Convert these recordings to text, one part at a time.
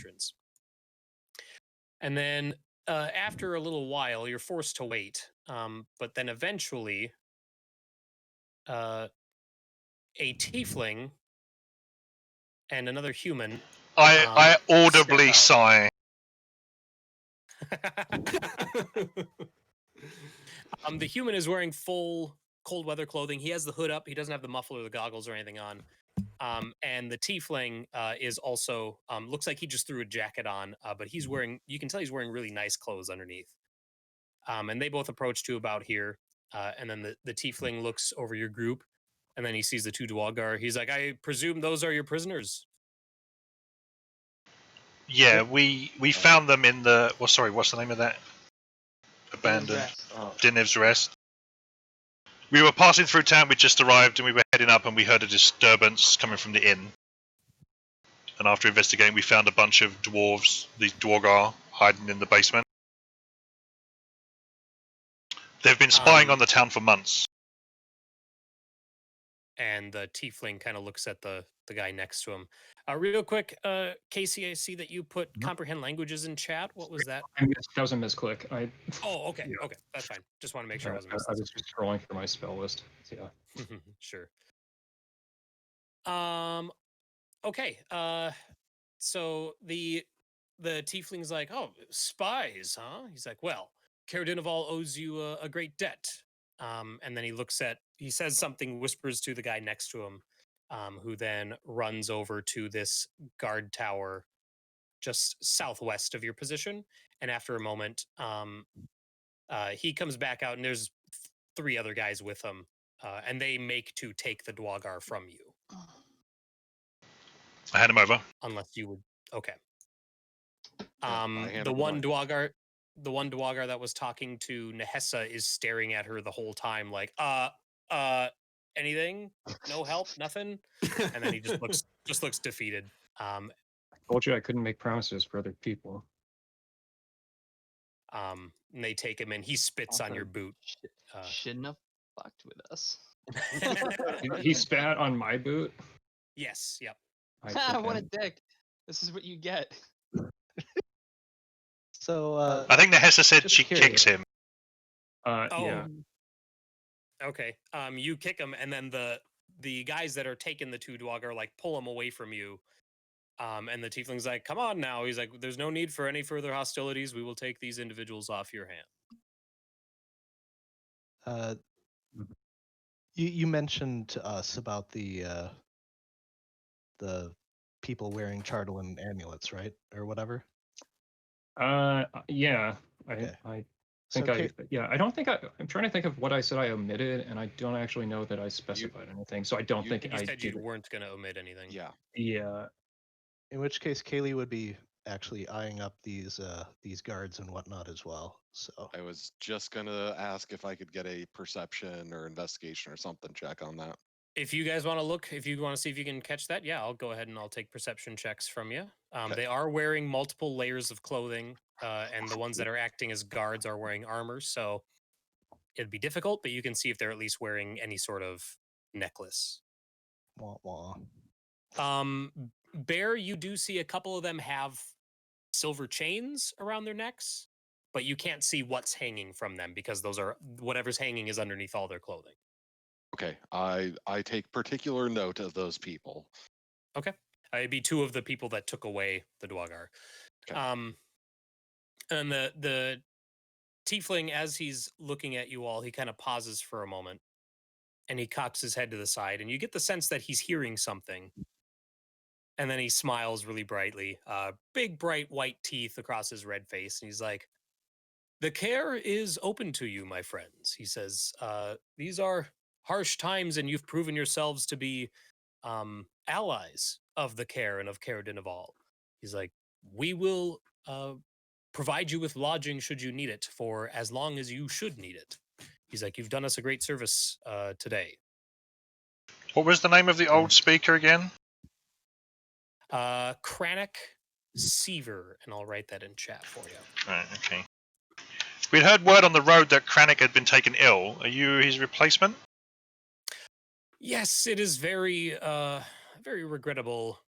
patrons. And then after a little while, you're forced to wait. But then eventually, a tiefling and another human. I audibly sigh. The human is wearing full cold weather clothing. He has the hood up. He doesn't have the muffler or the goggles or anything on. And the tiefling is also looks like he just threw a jacket on, but he's wearing. You can tell he's wearing really nice clothes underneath. And they both approach to about here. And then the tiefling looks over your group, and then he sees the two Duergar. He's like, "I presume those are your prisoners." Yeah, we found them in the. Well, sorry, what's the name of that? Abandoned. Diniv's Rest. We were passing through town. We just arrived, and we were heading up, and we heard a disturbance coming from the inn. And after investigating, we found a bunch of dwarves, these Duergar, hiding in the basement. They've been spying on the town for months. And the tiefling kind of looks at the guy next to him. Real quick, Casey, I see that you put comprehend languages in chat. What was that? That was a misclick. Oh, okay, yeah. Okay, that's fine. Just want to make sure I wasn't missing. I was just scrolling through my spell list. So, yeah. Sure. Okay. So the tiefling's like, "Oh, spies, huh?" He's like, "Well, Caer-Dineval owes you a great debt." And then he says something, whispers to the guy next to him, who then runs over to this guard tower just southwest of your position. And after a moment, he comes back out, and there's 3 other guys with him, and they make to take the Duergar from you. I hand him over. Unless you would, okay. The one Duergar that was talking to Nahesa is staring at her the whole time, like, anything? No help? Nothing? And then he just looks defeated. I told you I couldn't make promises for other people. And they take him, and he spits on your boot. Shouldn't have fucked with us. He spat on my boot? Yes, yep. What a dick. This is what you get. So, I think Nahesa said she kicks him. Yeah. Okay. You kick him, and then the guys that are taking the 2 Duergar like pull him away from you. And the tiefling's like, "Come on now." He's like, "There's no need for any further hostilities. We will take these individuals off your hand." You mentioned to us about the people wearing Chardolin amulets, right, or whatever. Yeah. Okay. I think I don't think I'm trying to think of what I said I omitted, and I don't actually know that I specified anything. So I don't think you said you weren't going to omit anything. Yeah. Yeah. In which case, Cayleigh would be actually eyeing up these guards and whatnot as well. So I was just gonna ask if I could get a perception or investigation or something check on that. If you guys want to look, if you want to see if you can catch that, yeah, I'll go ahead and I'll take perception checks from you. They are wearing multiple layers of clothing, and the ones that are acting as guards are wearing armor, so it'd be difficult, but you can see if they're at least wearing any sort of necklace. Wah, wah. Bear, you do see a couple of them have silver chains around their necks, but you can't see what's hanging from them because whatever's hanging is underneath all their clothing. Okay, I take particular note of those people. Okay, it'd be 2 of the people that took away the Duergar. Okay. And the tiefling, as he's looking at you all, he kind of pauses for a moment, and he cocks his head to the side, and you get the sense that he's hearing something. And then he smiles really brightly, big, bright white teeth across his red face. And he's like, "The Caer is open to you, my friends." He says, "These are harsh times, and you've proven yourselves to be allies of the Caer and of Caer-Dineval." He's like, "We will provide you with lodging should you need it for as long as you should need it." He's like, "You've done us a great service today." What was the name of the old speaker again? Kranich Seaver, and I'll write that in chat for you. Right, okay. We'd heard word on the road that Kranich had been taken ill. Are you his replacement? Yes, it is very, very regrettable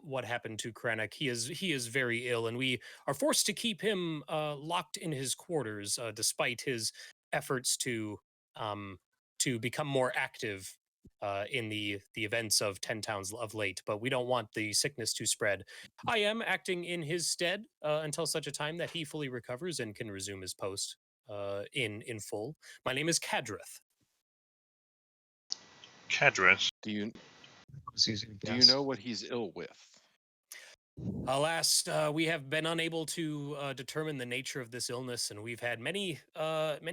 what happened to Krennic. He is very ill, and we are forced to keep him locked in his quarters, despite his efforts to become more active in the events of 10 Towns of late. But we don't want the sickness to spread. I am acting in his stead until such a time that he fully recovers and can resume his post in full. My name is Kadroth. Kadroth. Do you know what he's ill with? Alas, we have been unable to determine the nature of this illness, and we've had many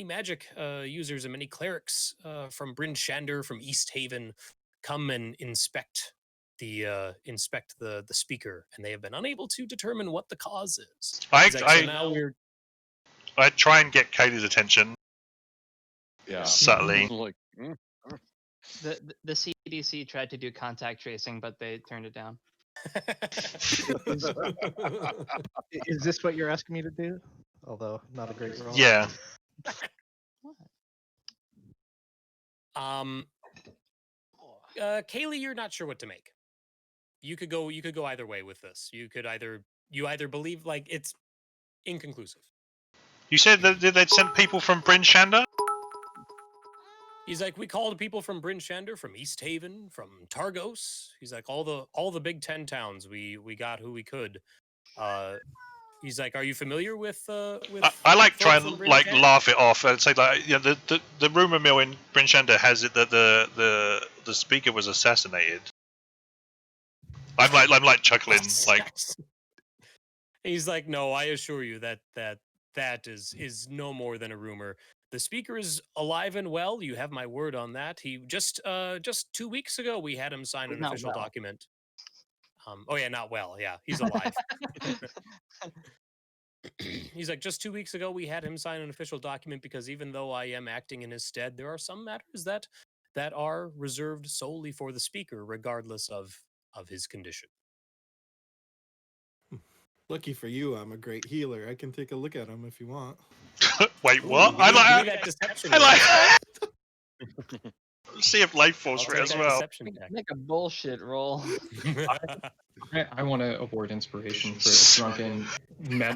magic users and many clerics from Bryn Shander, from East Haven, come and inspect the speaker, and they have been unable to determine what the cause is. I try and get Cayleigh's attention. Yeah, subtly. Like, The CDC tried to do contact tracing, but they turned it down. Is this what you're asking me to do? Although not a great role. Yeah. Cayleigh, you're not sure what to make. You could go either way with this. You either believe like it's inconclusive. You said that they'd sent people from Bryn Shander? He's like, we called people from Bryn Shander, from East Haven, from Targos. He's like, all the big 10 towns. We got who we could. He's like, are you familiar with I like try and like laugh it off and say like, yeah, the rumor mill in Bryn Shander has it that the speaker was assassinated. I'm like chuckling like. He's like, no, I assure you that is no more than a rumor. The speaker is alive and well. You have my word on that. He just 2 weeks ago we had him sign an official document. Oh yeah, not well. Yeah, he's alive. He's like, just 2 weeks ago we had him sign an official document because even though I am acting in his stead, there are some matters that are reserved solely for the speaker, regardless of his condition. Lucky for you, I'm a great healer. I can take a look at him if you want. Wait, what? I like that deception. I like. See if Leif falls for it as well. Make a bullshit roll. I want to award inspiration for a drunken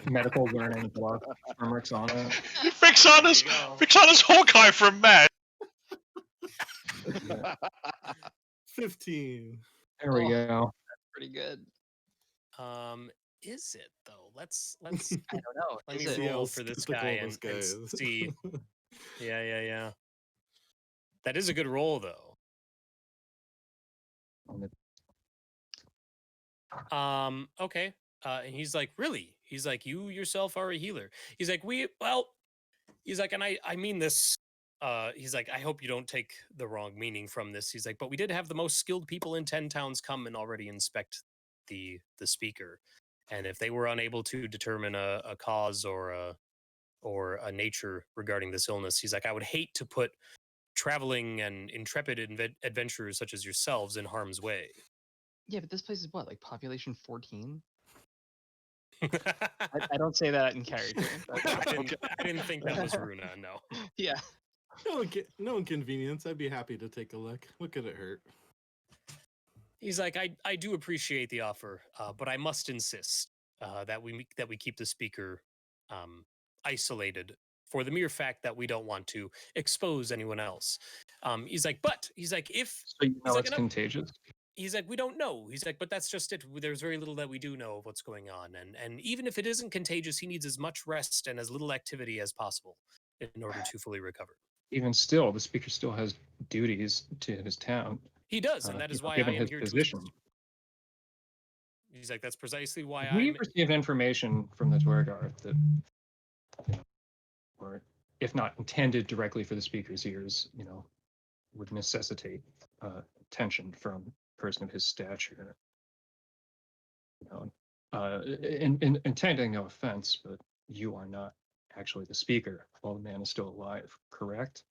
medical learning block from Rixana. Rixana's Hawkeye from Mad. 15. There we go. That's pretty good. Is it though? Let's I don't know. Let's roll for this guy and see. Yeah. That is a good roll though. Okay. And he's like, really? He's like, you yourself are a healer. He's like, he's like, and I mean this. He's like, I hope you don't take the wrong meaning from this. He's like, but we did have the most skilled people in 10 towns come and already inspect the speaker. And if they were unable to determine a cause or a nature regarding this illness, he's like, I would hate to put traveling and intrepid adventurers such as yourselves in harm's way. Yeah, but this place is what, like population 14? I don't say that in character. I didn't think that was Rúna, no. Yeah. No inconvenience. I'd be happy to take a look. What could it hurt? He's like, I do appreciate the offer, but I must insist that we keep the speaker isolated for the mere fact that we don't want to expose anyone else. He's like, if so you know it's contagious. He's like, we don't know. He's like, but that's just it. There's very little that we do know of what's going on, and even if it isn't contagious, he needs as much rest and as little activity as possible in order to fully recover. Even still, the speaker still has duties to his town. He does, and that is why I am here position. He's like, that's precisely why we received information from the Duergar that, or if not intended directly for the speaker's ears, would necessitate attention from a person of his stature. Intending no offense, but you are not actually the speaker while the man is still alive, correct?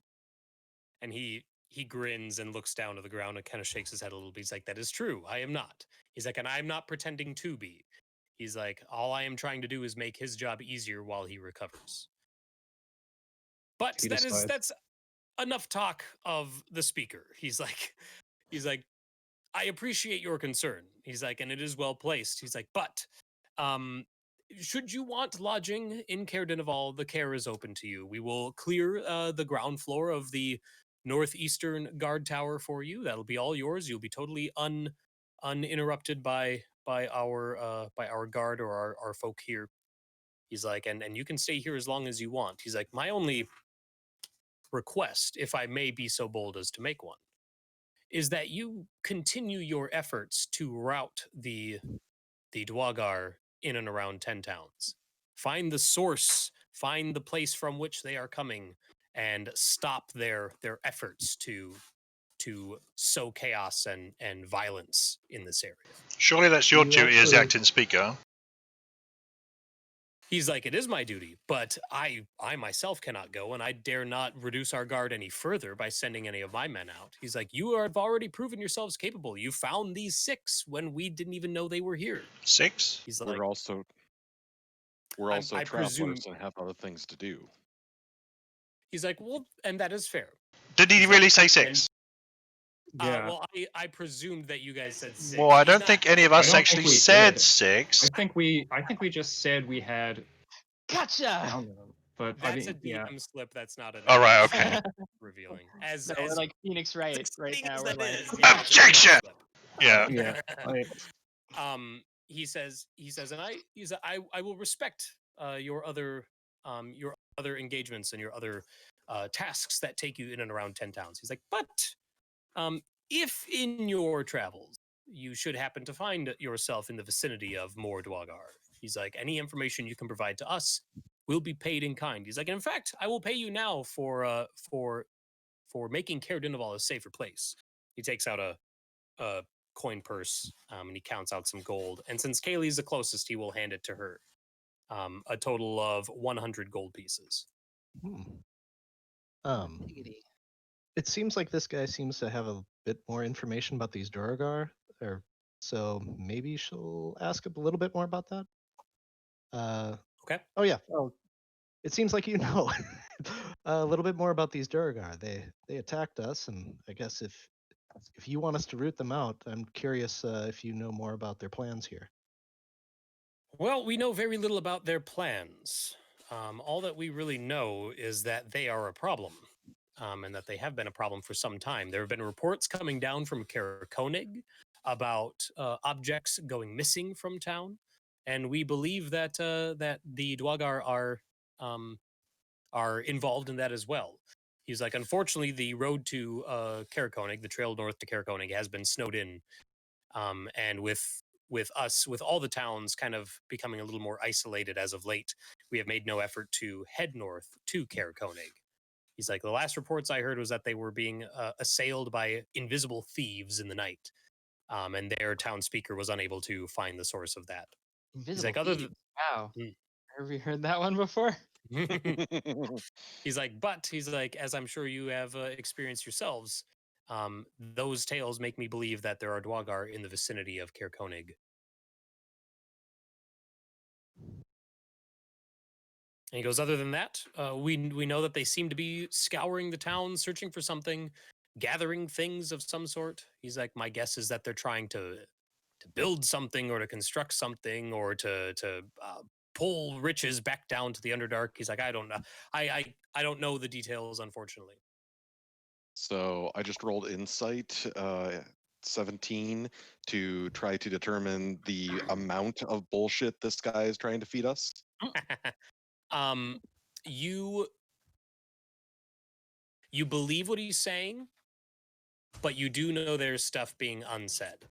And he grins and looks down to the ground and kind of shakes his head a little bit. He's like, that is true. I am not. He's like, and I'm not pretending to be. He's like, all I am trying to do is make his job easier while he recovers. But that's enough talk of the speaker. He's like, I appreciate your concern. He's like, and it is well placed. He's like, but should you want lodging in Caer-Dineval, the care is open to you. We will clear the ground floor of the northeastern guard tower for you. That'll be all yours. You'll be totally uninterrupted by our guard or our folk here. He's like, and you can stay here as long as you want. He's like, my only request, if I may be so bold as to make one, is that you continue your efforts to rout the Duergar in and around 10 towns. Find the source, find the place from which they are coming, and stop their efforts to sow chaos and violence in this area. Surely that's your You duty as the actually- acting speaker. He's like, it is my duty, but I myself cannot go, and I dare not reduce our guard any further by sending any of my men out. He's like, you have already proven yourselves capable. You found these 6 when we didn't even know they were here. 6? He's like, We're also I travelers presume- and have other things to do. he's like, well, and that is fair. Did he He's really like, say 6? Yeah. Well, I presumed that you guys said 6. Well, I He's don't not- think any of I us don't think actually we said did. 6. I think we just said we had Gotcha. found them, but That's I a mean, yeah. DM slip. That's not an All right, okay. revealing. As No, we're like Phoenix Wright right succinct now. as We're that like, is, yeah, it's a DM Objection! slip. Yeah. Yeah. He says, and I will respect your other engagements and your other tasks that take you in and around 10 towns. He's like, but if in your travels you should happen to find yourself in the vicinity of more Duergar, he's like, any information you can provide to us will be paid in kind. He's like, in fact, I will pay you now for making Caer-Dineval a safer place. He takes out a coin purse and he counts out some gold. And since Cayleigh's the closest, he will hand it to her. A total of 100 gold pieces. Giggity. It seems like this guy seems to have a bit more information about these Duergar, so maybe she'll ask a little bit more about that. Okay. Oh yeah. Oh, it seems like you know a little bit more about these Duergar. They attacked us, and I guess if you want us to root them out, I'm curious if you know more about their plans here. Well, we know very little about their plans. All that we really know is that they are a problem, and that they have been a problem for some time. There have been reports coming down from Caer-Konig about objects going missing from town, and we believe that that the Duergar are involved in that as well. He's like, unfortunately, the road to Caer-Konig, the trail north to Caer-Konig, has been snowed in, and with all the towns kind of becoming a little more isolated as of late, we have made no effort to head north to Caer-Konig. He's like, the last reports I heard was that they were being assailed by invisible thieves in the night, and their town speaker was unable to find the source of that. Invisible like, other thieves. Wow. Mm. Have we heard that one before? He's like, as I'm sure you have experienced yourselves, those tales make me believe that there are Duergar in the vicinity of Caer-Konig. And he goes, other than that, we know that they seem to be scouring the town, searching for something, gathering things of some sort. He's like, my guess is that they're trying to build something or to construct something or to pull riches back down to the Underdark. He's like, I don't know. I don't know the details, unfortunately. So I just rolled insight 17 to try to determine the amount of bullshit this guy is trying to feed us. You believe what he's saying, but you do know there's stuff being unsaid.